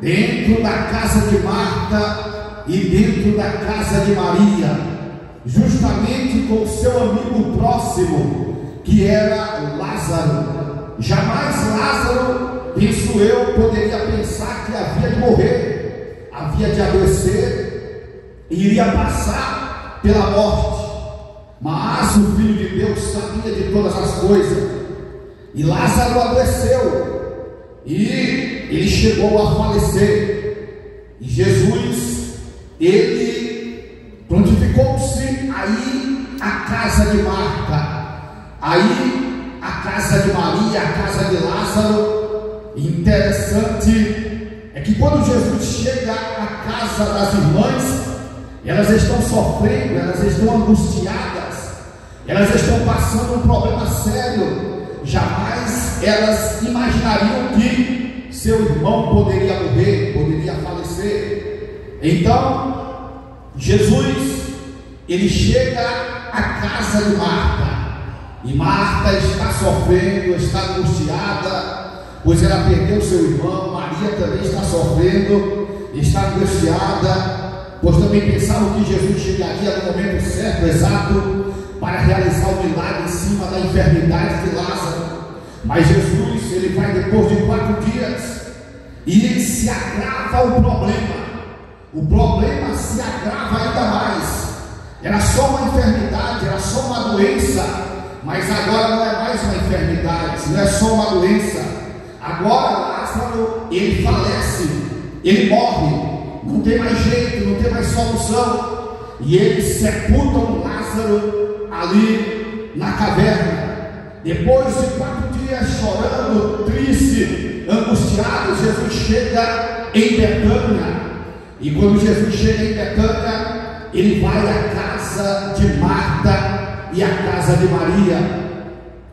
dentro da casa de Marta e dentro da casa de Maria, justamente com o seu amigo próximo, que era Lázaro. Jamais Lázaro, penso eu, poderia pensar que havia de morrer, havia de adoecer e iria passar pela morte. Mas o Filho de Deus sabia de todas as coisas, e Lázaro adoeceu, e ele chegou a falecer. E Jesus, ele prontificou-se aí a casa de Marta, aí a casa de Maria, a casa de Lázaro. Interessante é que quando Jesus chega à casa das irmãs, elas estão sofrendo, elas estão angustiadas, elas estão passando um problema sério. Jamais elas imaginariam que seu irmão poderia morrer, poderia falecer. Então Jesus, ele chega à casa de Marta, e Marta está sofrendo, está angustiada, pois ela perdeu seu irmão. Maria também está sofrendo, está angustiada, pois também pensavam que Jesus chegaria no momento certo, exato, para realizar o milagre em cima da enfermidade de Lázaro. Mas Jesus, ele vai depois de 4 dias, e ele se agrava o problema se agrava ainda mais. Era só uma enfermidade, era só uma doença, mas agora não é mais uma enfermidade, não é só uma doença. Agora Lázaro, ele falece, ele morre, não tem mais jeito, não tem mais solução, e eles sepultam Lázaro ali na caverna. Depois de 4 dias chorando, triste, angustiado, Jesus chega em Betânia. E quando Jesus chega em Betânia, ele vai à casa de Marta e à casa de Maria.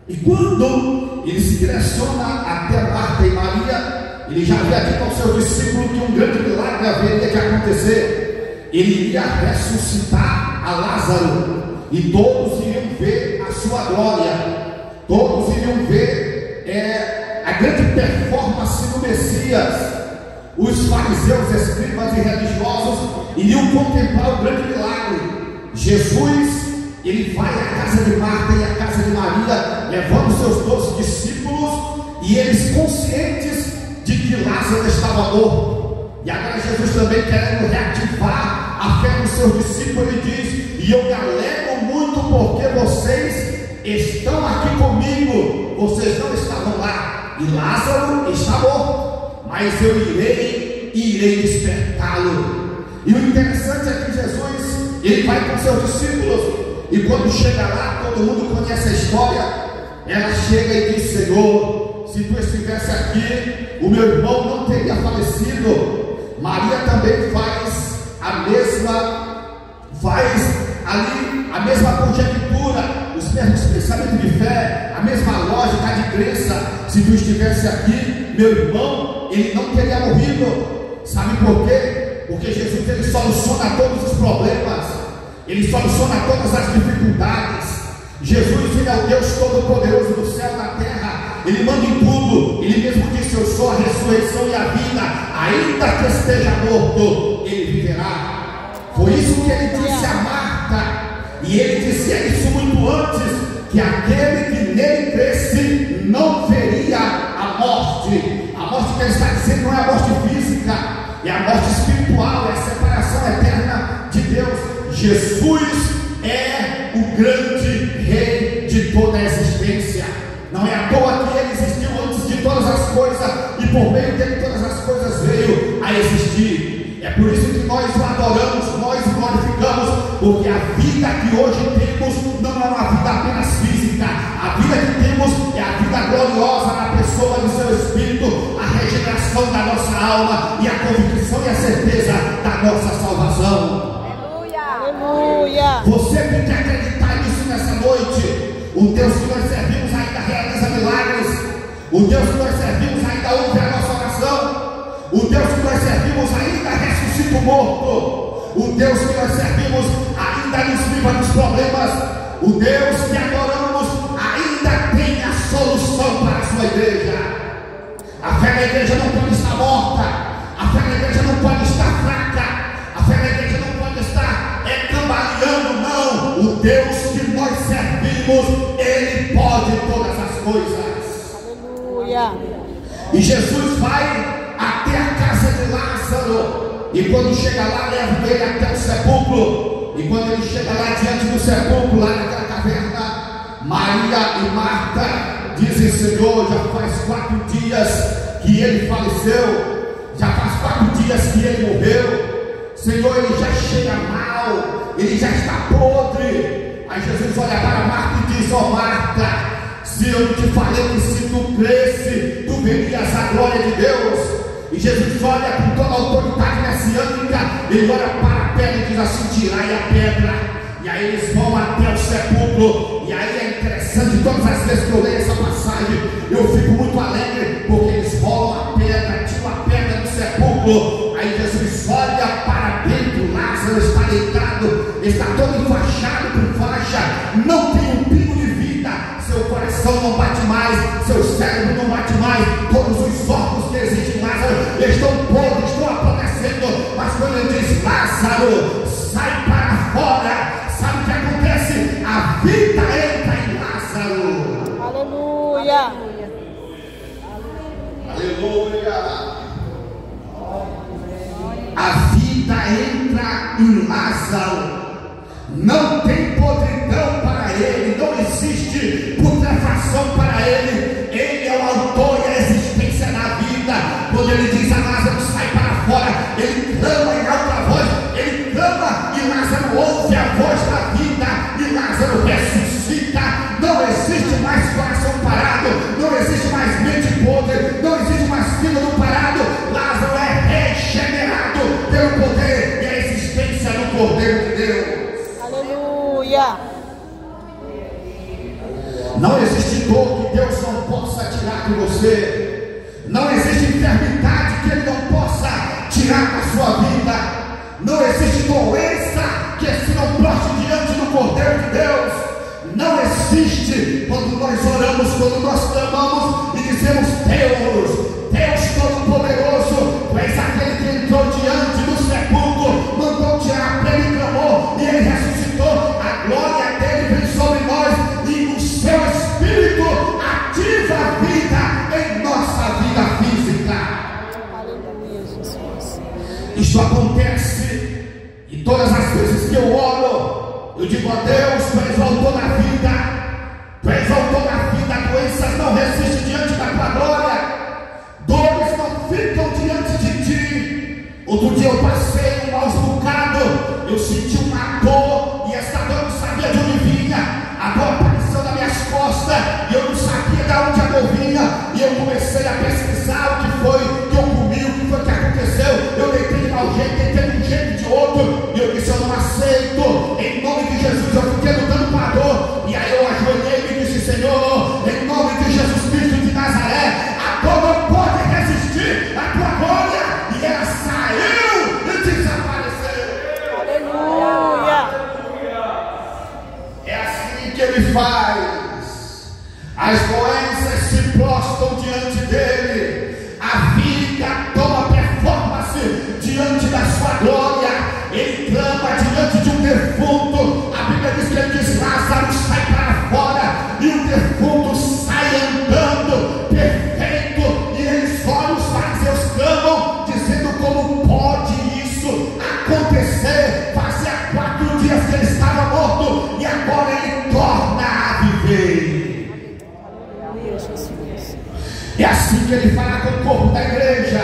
E quando ele se direciona até Marta e Maria, ele já havia dito aos seus discípulos que um grande milagre haveria de acontecer. Ele iria ressuscitar a Lázaro, e todos iriam ver a sua glória, todos iriam ver a grande performance do Messias. Os fariseus, escribas e religiosos iriam contemplar o grande milagre. Jesus, ele vai à casa de Marta e à casa de Maria, levando seus 12 discípulos, e eles conscientes de que Lázaro estava morto. E agora Jesus também querendo reativar a fé dos seus discípulos, ele diz: e eu me alegro muito porque vocês estão aqui comigo, vocês não estavam lá, e Lázaro está morto, mas eu irei despertá-lo. E o interessante é que Jesus, ele vai com seus discípulos, e quando chega lá, todo mundo conhece a história. Ela chega e diz: Senhor, se tu estivesse aqui, o meu irmão não teria falecido. Maria também faz ali a mesma conjectura, os mesmos pensamentos de fé, a mesma lógica de crença. Se tu estivesse aqui, meu irmão, ele não teria morrido. Sabe por quê? Porque Jesus, ele soluciona todos os problemas, ele soluciona todas as dificuldades. Jesus, ele é o Deus Todo-Poderoso do céu e da terra, ele manda em tudo. Ele mesmo disse: eu sou a ressurreição e a vida, ainda que esteja morto, ele viverá. Foi isso que ele disse a Marta, e ele dizia isso muito antes, que aquele que nele cresce não veria a morte. A morte que ele está dizendo não é a morte física, é a morte espiritual, é a separação eterna de Deus. Jesus é o grande rei de toda a existência. Não é à toa que ele existiu antes de todas as coisas, e por meio dele todas as coisas veio a existir. É por isso que nós o adoramos, nós o glorificamos, porque a vida que hoje temos não é uma vida apenas física. A vida que temos é a vida gloriosa na pessoa do seu Espírito, a regeneração da nossa alma e a convicção e a certeza da nossa salvação. Aleluia! Você tem que acreditar nisso nessa noite. O Deus que nós servimos ainda realiza milagres. O Deus que nós servimos ainda ouve a nossa oração. O Deus que nós servimos ainda ressuscita o morto. O Deus que nós servimos ainda nos livra dos problemas. O Deus que adoramos ainda tem a solução para a sua igreja. A fé da igreja não pode estar morta. A fé vai até a casa de Lázaro, e quando chega lá, leva ele até o sepulcro. E quando ele chega lá diante do sepulcro, lá naquela caverna, Maria e Marta dizem: Senhor, já faz 4 dias que ele faleceu, já faz 4 dias que ele morreu, Senhor, ele já chega mal, ele já está podre. Aí Jesus olha para Marta e diz: ó Marta, se eu não te falei que se tu cresce, tu verias a glória de Deus. E Jesus olha com toda a autoridade messiânica, ele olha para a pedra e diz assim: tirai a pedra. E aí eles vão até o sepulcro. E aí é interessante, todas as vezes que eu leio essa passagem, eu fico muito alegre, porque eles rolam a pedra, tiram a pedra do sepulcro. Aí Jesus olha para dentro, Lázaro está deitado, está todo enfaixado com faixa, não tem um pingo de vida, seu coração não bate mais, seu cérebro não bate mais, todos os órgãos que existem em Lázaro estão podres, estão apodrecendo. Mas quando ele diz: Lázaro, sai para fora, sabe o que acontece? A vida entra em Lázaro. Aleluia. Aleluia. A vida entra em Lázaro. Não tem podridão para ele, não existe putrefação para ele. Ele é o autor e a existência da vida. Quando ele diz a Lázaro: sai para fora, ele clama em alta voz, ele clama e Lázaro ouve a voz da vida e Lázaro ressuscita. Não existe mais coração parado, não existe mais mente podre, não existe mais fígado parado. Lázaro é regenerado pelo poder e a existência do Cordeiro de Deus. Aleluia. Não existe dor que Deus não possa tirar de você. Não existe enfermidade que Ele não possa tirar da sua vida. Não existe doença que se não proste diante do Cordeiro de Deus. Não existe. Quando nós oramos, quando nós clamamos e dizemos: Deus, Deus Todo-Poderoso, Tu és aquele que entrou diante do sepulcro, mandou tirar a pedra e clamou, e Ele ressuscitou. A glória dele vem sobre nós e o seu Espírito ativa a vida em nossa vida física. Aleluia, Jesus. Isso acontece, e todas as vezes que eu oro, eu digo: a Deus, Tu és o autor da vida, Tu és o autor da vida. Doenças não resistem diante da Tua glória, dores não ficam diante de Ti. Outro dia eu passei um maus bocado, eu senti uma dor, e essa dor eu não sabia de onde vinha. A dor apareceu nas minhas costas, e eu não sabia de onde a dor vinha, e eu comecei a pesquisar o que foi que eu comi, o que foi que aconteceu. Eu deitei de mau jeito, deitei de um jeito de outro, e eu disse: eu não aceito, em nome de Jesus. Eu fiquei lutando com a dor, e aí eu ajoelhei e disse: Senhor, em nome de Jesus Cristo de Nazaré, a dor não pode resistir à Tua glória. E ela saiu e desapareceu. Aleluia. É assim que Ele faz. As doenças se prostram diante dele, a vida toma performance diante da sua glória. Ele clama diante de um defunto. A Bíblia diz que ele diz: Lázaro, sai para fora, e o defunto sai andando perfeito. E eles olham, os fariseus clamam, dizendo: como pode isso acontecer? Fazia 4 dias que ele estava morto e agora ele torna a viver. É assim que ele fala com o corpo da igreja.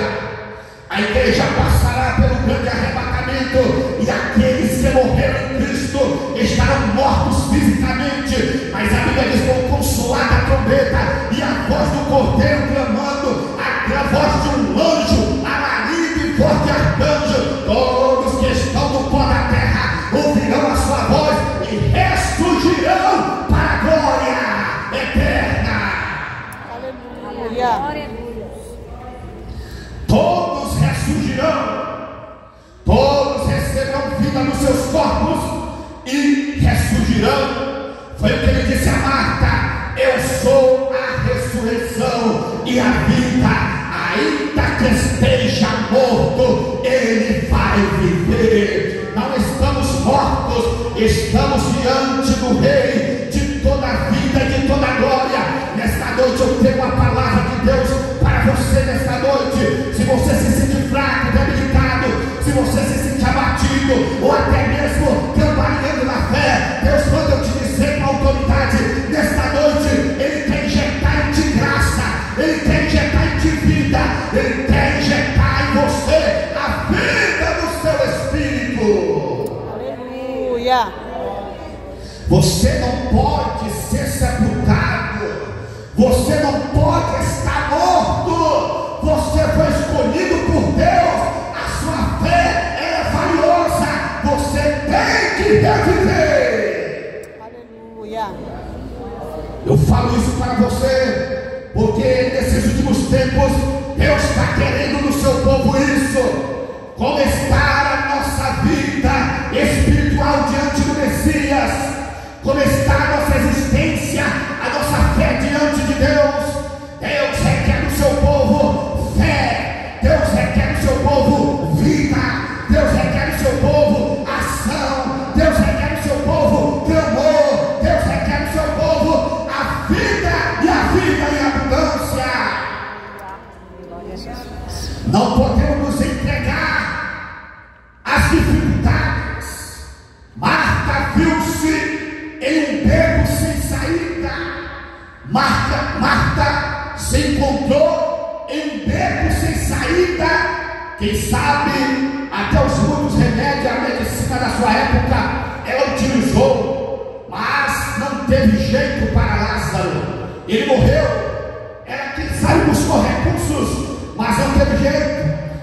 A igreja passará pelo grande arrebatamento, e aqueles que morreram em Cristo estarão mortos fisicamente, mas a Bíblia diz: vão consolar a trombeta e a voz do Cordeiro clamando, a voz de um anjo, alarido e forte arcanjo. Todos que estão no pó da terra ouvirão a sua voz e ressurgirão para a glória eterna. Aleluia. Todos ressurgirão, todos receberão vida nos seus corpos e ressurgirão. Foi o que ele disse a Marta: eu sou a ressurreição e a vida, ainda que esteja morto, ele vai viver. Não estamos mortos, estamos diante do Rei de toda a vida e de toda a glória. Nesta noite eu tenho a palavra de Deus para você. Nesta noite reviver. Aleluia. Eu falo isso para você, porque nesses últimos tempos, Deus está querendo no seu povo isso. Como está a nossa vida espiritual diante do Messias? Como está a nossa existência, a nossa fé diante de Deus? Deus requer do seu povo fé, Deus requer do seu povo vida, Deus requer do seu povo ação, Deus requer do seu povo clamor, Deus requer do seu povo a vida e a vida em abundância. Não podemos nos entregar às dificuldades. Marta viu-se em um beco sem saída. Marta se encontrou em um beco sem saída. Quem sabe até os muitos remédios, a medicina da sua época ela utilizou, mas não teve jeito para Lázaro. Ele morreu. Ela quem sabe buscou recursos, mas não teve jeito.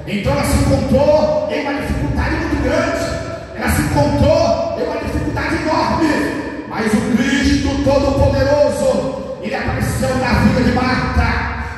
Então ela se encontrou em uma dificuldade muito grande. Ela se encontrou em uma dificuldade enorme. Mas o Cristo Todo-Poderoso, Ele apareceu na vida de Marta.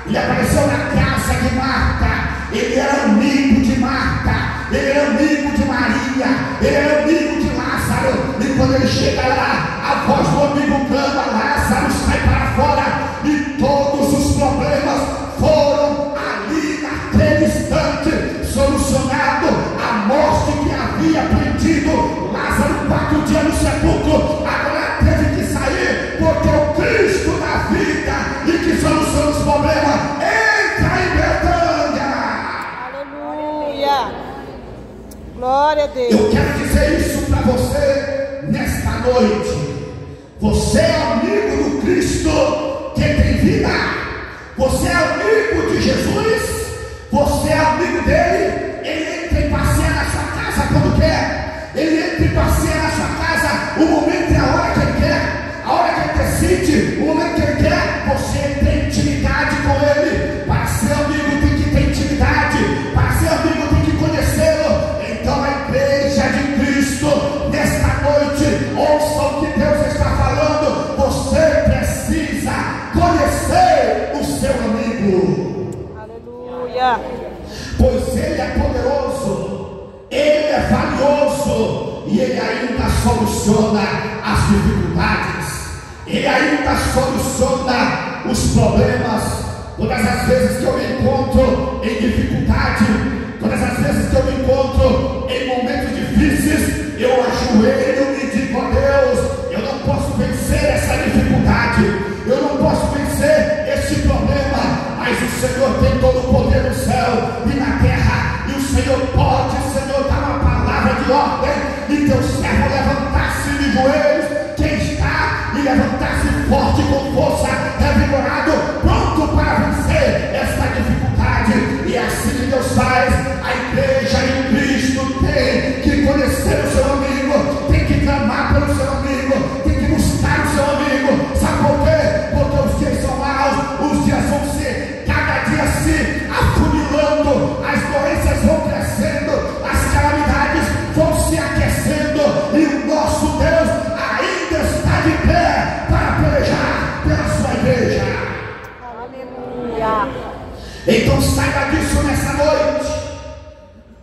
Ele apareceu na casa de Marta. Ele era amigo de Marta. Ele era amigo de Maria. Ele era amigo de Lázaro. E quando ele chega lá, a voz do amigo clama: Lázaro, sai para fora. E todos os problemas foram ali naquele instante solucionado. A morte que havia prendido Lázaro 4 dias no sepulcro agora teve que sair, porque o Cristo da vida e que soluciona os problemas entra em Betânia. Aleluia. Glória a Deus. Eu quero dizer isso para você nesta noite. Você é amigo do Cristo que tem vida. Você é amigo de Jesus. Você é amigo dele. Ele entra e passeia na sua casa quando quer. Ele entra e passeia na sua casa. O momento é a hora que ele quer. A hora que ele decide. O momento que ele quer. Você tem intimidade com ele. Para ser amigo tem que ter intimidade. Para ser amigo tem que conhecê-lo. Então a igreja de Cristo nesta noite, ouça o que Deus está falando. Você precisa conhecer o seu amigo. Aleluia. Pois ele é poderoso, ele é valioso e ele ainda soluciona as dificuldades, ele ainda soluciona os problemas. Todas as vezes que eu me encontro em dificuldade, todas as vezes que eu me encontro em momentos difíceis, eu ajoelho e digo: a Deus, eu não posso vencer essa dificuldade, eu não posso vencer esse problema, mas o Senhor tem todo o poder no céu e na terra, e o Senhor pode, Senhor, dar uma palavra de ordem e teu servo levantar-se de joelhos, quem está, e levantar-se forte com força, revigorado, pronto para vencer esta dificuldade. E é assim que Deus faz. A igreja de Cristo tem que conhecer o seu amigo, tem que clamar pelo seu amigo, tem que buscar o seu amigo. Sabe por quê? Porque os dias são maus, os dias vão ser cada dia se afunilando, as doenças vão crescendo, as calamidades vão se aquecendo, e o nosso Deus ainda está de pé para pelejar pela sua igreja. Aleluia. Então saiba disso nessa noite.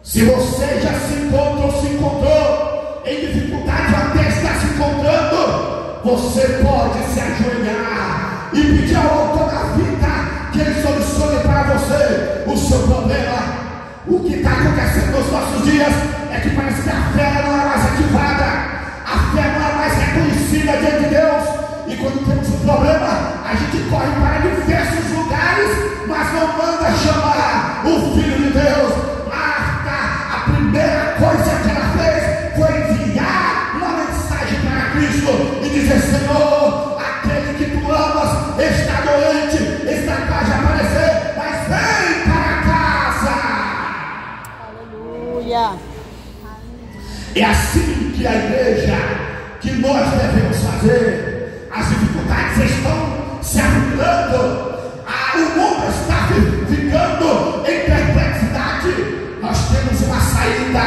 Se você já se encontra ou se encontrou em dificuldade ou até está se encontrando, você pode se ajoelhar e pedir ao autor da vida que ele solucione para você o seu problema. O que está acontecendo nos nossos dias é que parece que a fé não é mais ativada, a fé não é mais reconhecida diante de Deus. E quando temos um problema, a gente corre para diversos lugares, mas não manda chamar o Filho de Deus. Marta, a primeira coisa que ela fez foi enviar uma mensagem para Cristo e dizer: Senhor, aquele que tu amas está doente, está quase a aparecer, mas vem para casa. Aleluia. É assim que a igreja, que nós devemos fazer. As dificuldades estão se afunilando, o mundo está ficando em perplexidade. Nós temos uma saída,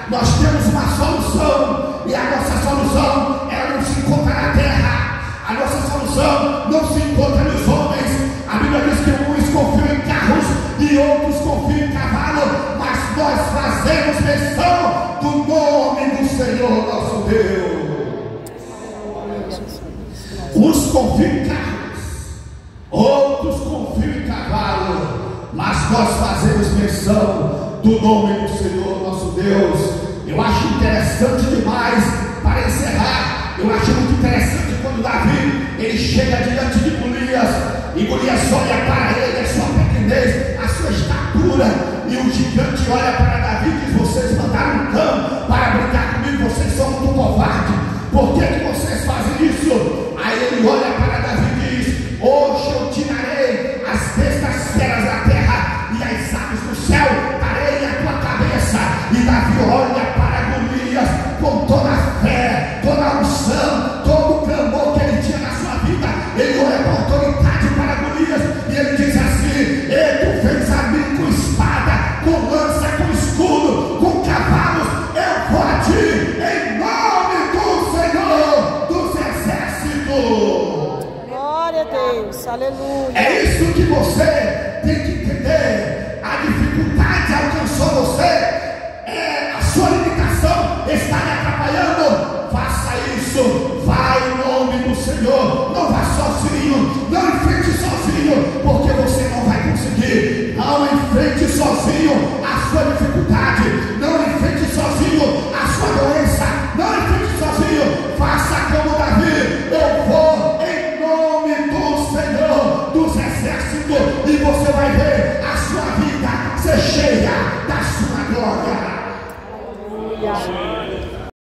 nós temos uma solução. E a nossa solução, ela não se encontra na terra. A nossa solução não se encontra nos homens. A Bíblia diz que uns confiam em carros e outros confiam em cavalo, mas nós fazemos menção do nome do Senhor nosso Deus. Uns confiam em carros, outros confiam em cavalo, mas nós fazemos menção do nome do Senhor nosso Deus. Eu acho interessante demais, para encerrar, eu acho muito interessante quando Davi, ele chega diante de Golias, e Golias olha para ele, a sua pequenez, a sua estatura, e o gigante olha para Davi e diz: vocês mandaram um cão para brincar comigo, vocês são muito covardes, por que vocês fazem isso? Aí ele olha para Davi e diz: hoje eu tirarei as bestas feras da terra e as aves do céu, darei a tua cabeça. E Davi olha para Golias com toda a fé, toda a unção, todo o clamor que ele tinha na sua vida. Ele olha com autoridade para Golias e ele diz assim: tu fez a mim com espada, com lança, com escudo, com cavalos, eu vou a ti em nome do Senhor dos exércitos. Glória a Deus, aleluia. É isso que você